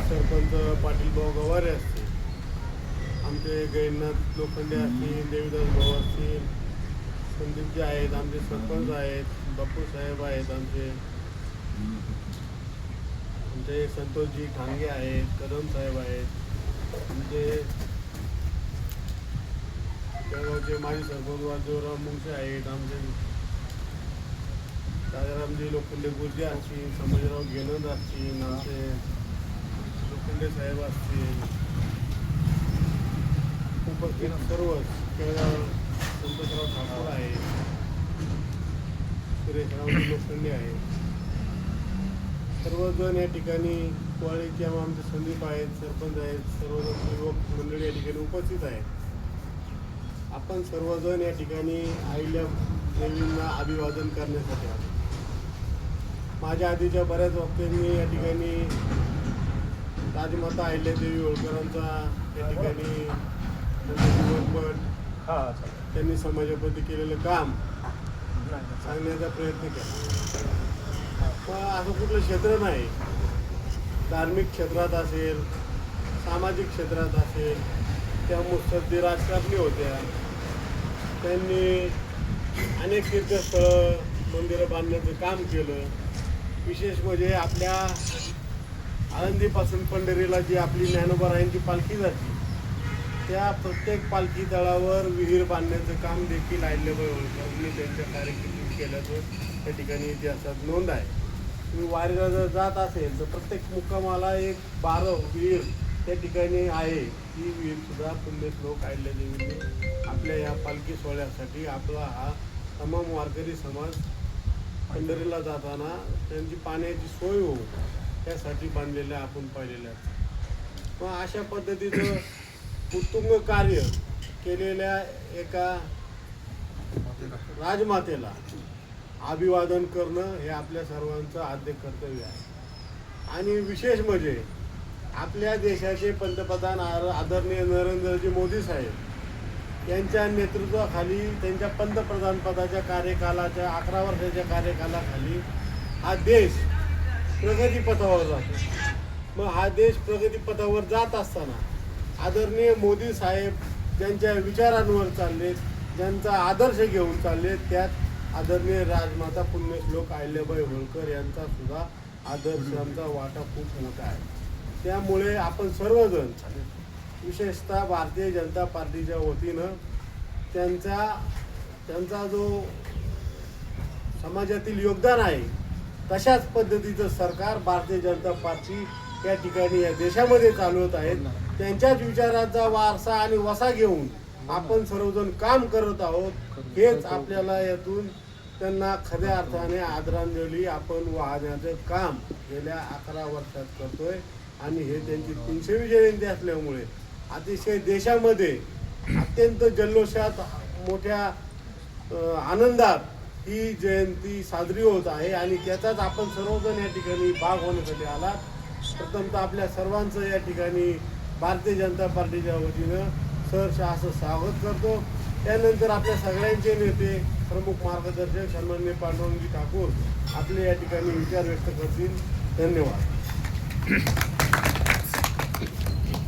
सरपंच पाटील भाऊ गवारे असतील, आमचे गैरनाथ लोखंडे असतील, देवीदास भाऊ असतील, संदीपजी आहेत, आमचे सरपंच आहेत, बापू साहेब आहेत, आमचे संतोषजी ठांगे आहेत, कदम साहेब आहेत, आमचे जळगावचे माजी सरपंच वाजोराव मुंगसे आहेत, आमचे राजारामजी लोखंडे गुर्जे असतील, संभाजीराव गेलंद असतील, आमचे लोखंडे साहेब असतील, उपस्थित सर्वच केळगाव संतोषराव ठाकूर आहेत, सुरेशरावजी लोखंडे आहेत, सर्वजण या ठिकाणी कोळीचे आमचे संदीप आहेत, सरपंच आहेत, सर्वजण युवक मंडळी या ठिकाणी उपस्थित आहेत. आपण सर्वजण या ठिकाणी आईल्या देवींना अभिवादन करण्यासाठी आलो. माझ्या आधीच्या बऱ्याच वक्त्यांनी या ठिकाणी राजमाता अहिल्यादेवी होळकरांचा या ठिकाणी त्यांनी समाजाप्रती केलेलं काम सांगण्याचा प्रयत्न केला. पण असं कुठलं क्षेत्र नाही, धार्मिक क्षेत्रात असेल, सामाजिक क्षेत्रात असेल, त्या मुत्सद्दी राजकारणी होत्या, त्यांनी अनेक तीर्थस्थळं मंदिरं बांधण्याचं काम केलं. विशेष म्हणजे आपल्या आळंदीपासून पंढरीला जी आपली ज्ञानोबारायांची पालखी जाते, त्या प्रत्येक पालखी तळावर विहीर बांधण्याचं काम देखील अहिल्याबाई होळकरांनी त्यांच्या कार्यकिर्दीत केल्याचं त्या ठिकाणी इतिहासात नोंद आहे. तुम्ही वारीला जर जात असेल तर प्रत्येक मुक्कामाला एक 12 विहीर त्या ठिकाणी आहे. ही विहीरसुद्धा पुण्यश्लोक अहिल्यादेवींनी आपल्या या पालखी सोहळ्यासाठी आपला हा तमाम वारकरी समाज पंढरीला जाताना त्यांची पाण्याची सोय हो त्यासाठी बांधलेल्या आपण पाहिलेल्या असतात. मग अशा पद्धतीचं उत्तुंग कार्य केलेल्या एका राजमातेला अभिवादन करणं हे आपल्या सर्वांचं आद्य कर्तव्य आहे. आणि विशेष म्हणजे आपल्या देशाचे पंतप्रधान आदरणीय नरेंद्रजी मोदी साहेब यांच्या नेतृत्वाखाली त्यांच्या पंतप्रधान पदाच्या कार्यकालाच्या 11 वर्षाच्या कार्यकालाखाली हा देश प्रगतीपथावर जातो. मग हा देश प्रगतीपथावर जात असताना आदरणीय मोदी साहेब ज्यांच्या विचारांवर चाललेत, ज्यांचा आदर्श घेऊन चाललेत, त्यात आदरणीय राजमाता पुण्यश्लोक अहिल्याबाई होळकर यांचा सुद्धा आदर्शांचा वाटा खूप मोठा आहे. त्यामुळे आपण सर्वजण विशेषतः भारतीय जनता पार्टीच्या वतीनं त्यांचा जो समाजातील योगदान आहे तशाच पद्धतीचं सरकार भारतीय जनता पार्टी या ठिकाणी या देशामध्ये चालवत आहेत. त्यांच्याच विचारांचा वारसा आणि वसा घेऊन आपण सर्वजण काम करत आहोत. हेच आपल्याला यातून त्यांना खऱ्या अर्थाने आदरांजली आपण वाहण्याचं काम गेल्या 11 वर्षात करतोय. आणि हे त्यांची 300वी जयंती असल्यामुळे अतिशय देशामध्ये अत्यंत जल्लोषात मोठ्या आनंदात ही जयंती साजरी होत आहे. आणि त्याचाच आपण सर्वजण या ठिकाणी भाग होण्यासाठी आलात. प्रथमतः आपल्या सर्वांचं या ठिकाणी भारतीय जनता पार्टीच्या वतीनं सहर्ष असं स्वागत करतो. त्यानंतर आपल्या सगळ्यांचे नेते प्रमुख मार्गदर्शक सन्माननीय पांडुरंगजी ठाकूर आपले या ठिकाणी विचार व्यक्त करतील. धन्यवाद.